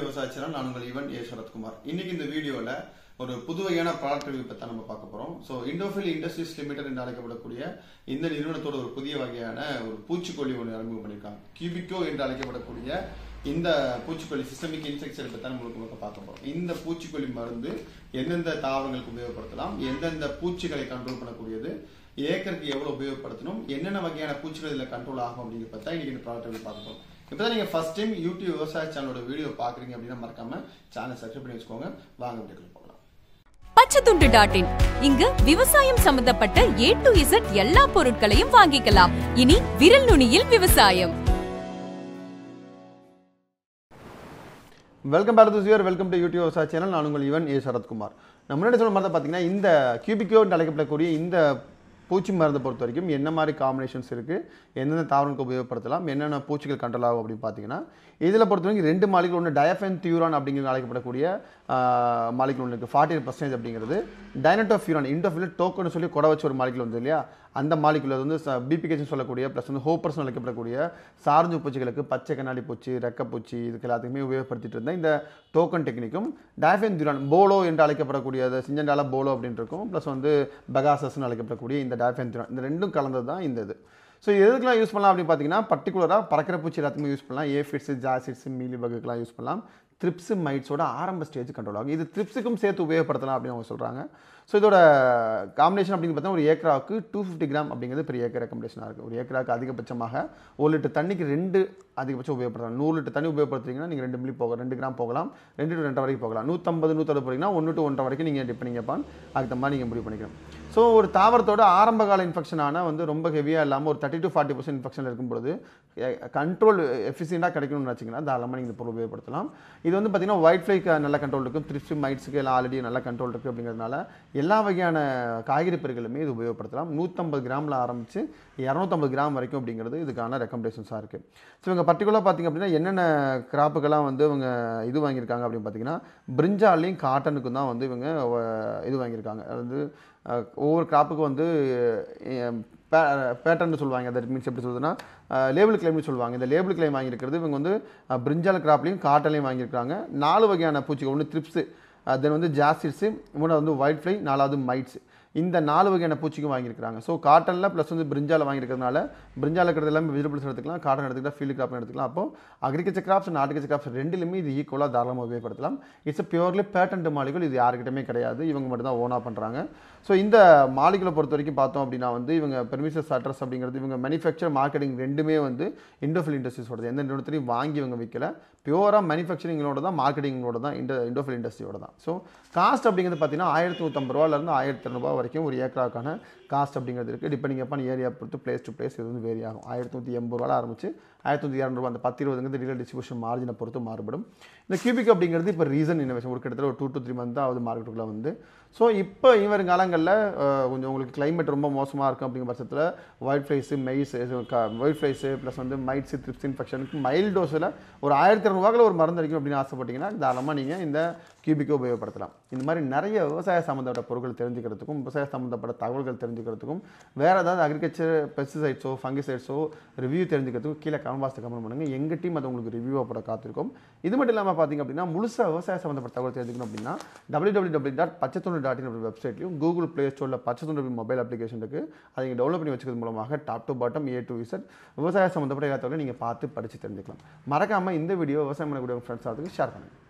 விவசாய சேனல். நான் உங்கள் ஈவன் ஏ சரத்குமார். இன்னைக்கு இந்த வீடியோல ஒரு புது வகையான ப்ராடக்ட் ரிவ்யூ பத்தி நம்ம பார்க்க போறோம். ஸோ இண்டோஃபில் இண்டஸ்ட்ரீஸ் லிமிடெட் என்று அழைக்கப்படக்கூடிய இந்த நிறுவனத்தோட ஒரு புதிய வகையான ஒரு பூச்சிக்கொல்லி ஒன்று அறிமுகம் பண்ணியிருக்காங்க. கியூபிகோ என்று அழைக்கப்படக்கூடிய இந்த பூச்சிக்கொல்லி சிஸ்டமிக் இன்செக்ட்சைட் பத்தி நம்ம பார்க்க போறோம். இந்த பூச்சிக்கொல்லி மருந்து எந்தெந்த தாவரங்களுக்கு உபயோகப்படுத்தலாம், எந்தெந்த பூச்சிகளை கண்ட்ரோல் பண்ணக்கூடியது, ஏக்கருக்கு எவ்வளவு உபயோகப்படுத்தணும், என்னென்ன வகையான பூச்சிகள் இதில் கண்ட்ரோல் ஆகும் அப்படிங்கிற பத்தி இன்னைக்கு இந்த ப்ராடக்ட் ரிவ்யூ பார்க்க போறோம். இப்பதான் நீங்க ஃபர்ஸ்ட் டைம் யூடியூப் விவசாய சேனலோட வீடியோ பாக்குறீங்க அப்படின்னா மறக்காம சேனலை சப்ஸ்கிரைப் பண்ணி வச்சுக்கோங்க. வாங்க வீடியோக்குள்ள போகலாம். பச்சைத்துண்டு.in இங்கு விவசாயம் சம்பந்தப்பட்ட A to Z எல்லா பொருட்களையும் வாங்கிக்கலாம். இனி விரல் நுனியில் விவசாயம். Welcome back to your welcome to YouTube விவசாய சேனல். நான் உங்கள் ஈவன் ஏ சரத்குமார். நம்ம முன்னாடி சொல்ல மாதிரி பார்த்தீங்கன்னா இந்த கியூபிகோ என்று அழைக்கப்படக்கூடிய இந்த பூச்சி மருந்தை பொறுத்த வரைக்கும் என்ன மாதிரி காம்பினேஷன்ஸ் இருக்குது, எந்தெந்த தாவரங்களுக்கு உபயோகப்படுத்தலாம், என்னென்ன பூச்சிகள் கண்ட்ரோல் ஆகும் அப்படின்னு பார்த்தீங்கன்னா இதில் பொறுத்த வரைக்கும் 2 மாலிகுல் ஒன்று டயஃபென்தியூரான் அப்படிங்கிறது அழைக்கப்படக்கூடிய மாலிகுல் ஒன்று இருக்குது. 40% அப்படிங்கிறது டைனட்டோஃபியூரான் இண்டோஃபில் டோக்கன்னு சொல்லி கொடை வச்சு ஒரு மாலிகுல் வந்து இல்லையா, அந்த மாலிகுல் அது வந்து பிபிகேன்னு சொல்லக்கூடிய ப்ளஸ் வந்து ஹோப்பர்ஸ் அழைக்கப்படக்கூடிய சார்ஜு பூச்சிகளுக்கு பச்சை கண்ணாடி பூச்சி, ரெக்கப்பூச்சி இதுக்கு எல்லாத்துக்குமே உபயோகப்படுத்திட்டு இருந்தேன். இந்த டோக்கன் டெக்னிக்கும் டயஃபென்தியூரான் போலோ என்று அழைக்கப்படக்கூடிய சிஞ்சண்டால போலோ அப்படின்னு இருக்கும், ப்ளஸ் வந்து பெகாசஸ்ன்னு அழைக்கப்படக்கூடிய இந்த டயஃபென்தியூரான், இந்த ரெண்டும் கலந்தது தான் இந்த இது. ஸோ எதுக்கெல்லாம் யூஸ் பண்ணலாம் அப்படின்னு பார்த்தீங்கன்னா பர்டிகுலராக பறக்கிற பூச்சி எல்லாத்துக்குமே யூஸ் பண்ணலாம். ஏஃபிட்ஸு, ஜாசிட்ஸு, மீலி பகுக்கெலாம் யூஸ் பண்ணலாம். த்ரிப்ஸு, மைட்ஸோட ஆரம்ப ஸ்டேஜ் கண்ட்ரோல் ஆகும். இது த்ரிப்ஸுக்கும் சேர்த்து உபயோகப்படுத்தலாம் அப்படின்னு அவங்க சொல்கிறாங்க. ஸோ இதோட காம்பினேஷன் அப்படின்னு பார்த்தா ஒரு ஏக்கராவுக்கு 250 கிராம் அப்படிங்கிறது பெரிய ஏக்கர் ரெக்கமெண்டேஷனாக இருக்குது. ஒரு ஏக்கராவுக்கு அதிகபட்சமாக 1 லிட்டர் தண்ணிக்கு 2 அதிகபட்சம் உபயோகப்படுத்தலாம். 100 லிட்டர் தண்ணி உபயோகப்படுத்துறீங்கன்னா நீங்கள் 2 மில்லி 2 கிராம் போகலாம், 2 to 2.5 வரைக்கும் போகலாம். 150, 160 போகிறீங்கன்னா 1 to 1.5 வரைக்கும் நீங்கள் டிப்பெண்டிங் அப்பான் அதுக்கு மாதிரி நீங்கள் முடிவு பண்ணிக்கலாம். ஸோ ஒரு தாவரத்தோட ஆரம்பகால இன்ஃபெக்ஷனான வந்து ரொம்ப ஹெவியாக இல்லாமல் ஒரு 30 to 40% இன்ஃபெக்ஷன் இருக்கும்பொழுது கண்ட்ரோல் எஃபிஷியண்டாக கிடைக்கணும்னு வச்சிங்கன்னா தாராளமாக நீங்கள் இந்த பொருள் உபயோகப்படுத்தலாம். இது வந்து பார்த்தீங்கன்னா ஒயிட் ஃப்ளைக்கு நல்ல கண்ட்ரோல் இருக்கும், த்ரிப்ஸ் மைட்ஸுக்கு எல்லாம் ஆல்ரெடி நல்ல கண்ட்ரோல் இருக்குது. அப்படிங்கிறதுனால எல்லா வகையான காய்கறி பயிர்களுமே இது உபயோகப்படுத்தலாம். 150 கிராமில் ஆரம்பித்து 250 கிராம் வரைக்கும் அப்படிங்கிறது இதுக்கான ரெக்கமெண்டேஷன்ஸாக இருக்குது. ஸோ இவங்க பர்டிகுலராக பார்த்திங்க அப்படின்னா என்னென்ன கிராப்புக்கெல்லாம் வந்து இவங்க இது வாங்கியிருக்காங்க அப்படின்னு பார்த்தீங்கன்னா பிரிஞ்சாலையும் காட்டனுக்கும் தான் வந்து இவங்க இது வாங்கியிருக்காங்க. அதாவது ஒவ்வொரு கிராப்புக்கு வந்து பேட்டர்ன்னு சொல்லுவாங்க. தட் மீன்ஸ் எப்படி சொல்லுதுன்னா லேபிள் கிளைம்னு சொல்லுவாங்க. இந்த லேபிள் கிளைம் வாங்கியிருக்கிறது இவங்க வந்து பிரிஞ்சால் கிராப்லையும் காட்டன்லையும் வாங்கியிருக்காங்க. 4 வகையான பூச்சிகள், ஒன்று த்ரிப்ஸு, தென் வந்து ஜாசிட்ஸு, 3வது வந்து ஒயிட் ஃப்ளை, 4வது மைட்ஸ், இந்த 4 வகையான பூச்சிக்கும் வாங்கியிருக்காங்க. ஸோ காட்டனில் ப்ளஸ் வந்து பிரிஞ்சால் வாங்கியிருக்கிறதுனால பிரிஞ்சால் இருக்கிறது எல்லாமே வெஜிடபிள்ஸ் எடுத்துக்கலாம், காட்டன் எடுத்துக்கலாம், ஃபீல்டு கிராப் எடுத்துக்கலாம். அப்போ agriculture crops and horticulture crops ரெண்டுலையுமே இது ஈக்குவலாக தாராளமாக உபயோகப்படுத்தலாம். It's purely patent molecule. இது யாருக்கிட்டமே கிடையாது, இவங்க மட்டும் தான் ஓனாக பண்ணுறாங்க. ஸோ இந்த மாலிகுலை பொறுத்த வரைக்கும் பார்த்தோம் அப்படின்னா வந்து இவங்க பெர்மிசஸ் அட்ரஸ் அப்படிங்கிறது இவங்க மேனுஃபேக்சர் மார்க்கெட்டிங் ரெண்டுமே வந்து இண்டோஃபில் இண்டஸ்ட்ரீஸோட எந்த நிறுவனத்திலையும் வாங்கி இவங்க விற்கல. பியூராக மேனுஃபேக்சரிங்களோட தான், மார்க்கெட்டிங்களோட தான், இண்டோஃபில் இண்டஸ்ட்ரியோட தான். ஸோ காஸ்ட் அப்படிங்கிறது பார்த்தீங்கன்னா 1150 ரூபாயிலிருந்து 1200 வரைக்கும் ஒரு ஏக்கராக்கான காஸ்ட் அப்படிங்கிறது இருக்குது. டிபெண்டிங் அப்பான் ஏரியா பொறுத்து பிளேஸ் டு பிளேஸ் இது வந்து வேரி ஆகும். 1180 ரூபாயில் ஆரம்பிச்சு 1200 அந்த 10-20 டீலர் டிஸ்ட்ரிபியூஷன் மார்ஜினை பொறுத்து மாறுபடும். இந்த கியூபிக் அப்படிங்கிறது இப்போ ரீசன் இன்னோவேஷன் ஒரு கிட்டத்தட்ட ஒரு 2 to 3 மந்த் தான் ஆகுது மார்க்கெட்டுக்குள்ளே வந்து. ஸோ இப்போ இவரும் காலங்களில் கொஞ்சம் உங்களுக்கு கிளைமேட் ரொம்ப மோசமாக இருக்கும் அப்படிங்கிற பட்சத்தில் ஒயிட் ஃப்ளைஸு, ஒயிட் ஃப்ளைஸு ப்ளஸ் வந்து மைட்ஸு, த்ரிப்ஸ் இன்ஃபெக்ஷனுக்கு மைல்டு டோஸில் ஒரு 1200 ரூபாயில் ஒரு மருந்து அடிக்கும் அப்படின்னு ஆசைப்பட்டீங்கன்னா தாராளமாக நீங்கள் இந்த கியூபிக்கை உபயோகப்படுத்தலாம். இந்த மாதிரி நிறைய விவசாய சம்மந்தப்பட்ட பொருட்கள் தெரிஞ்சுக்கிறதுக்கும், விவசாய சம்மந்தப்பட்ட தகவல்கள் தெரிஞ்சுக்கிறதுக்கும், வேறு ஏதாவது அக்ரிகல்ச்சர் பெஸ்டிசைட்ஸோ ஃபங்கிசைட்ஸோ ரிவ்யூ தெரிஞ்சுக்கிறதுக்கும் கீழே கமெண்ட் பாக்ஸில் கமெண்ட் பண்ணுங்கள். எங்கள் டீம் அதை உங்களுக்கு ரிவ்யூவாக போட காத்திருக்கும். இது மட்டும் இல்லாமல் பார்த்திங்க அப்படின்னா முழுசாக விவசாய சம்மந்தப்பட்ட தகவல் தெரிஞ்சுக்கணும் அப்படின்னா www.pachatundi.in வெப்சைட்லையும் கூகுள் ப்ளே ஸ்டோரில் பச்சைத்துண்டு மொபைல் அப்ளிகேஷன் இருக்குது. அதை நீங்கள் டவுன்லோட் பண்ணி வச்சுக்கிறது மூலமாக top to bottom A to Z விவசாய சம்மந்தப்பட்ட எல்லா தகவலையும் நீங்கள் பார்த்து படித்து தெரிஞ்சுக்கலாம். மறக்காமல் இந்த வீடியோ விவசாயம் பண்ணக்கூடிய ஃப்ரெண்ட்ஸ் அதுக்கு ஷேர் பண்ணுங்கள்.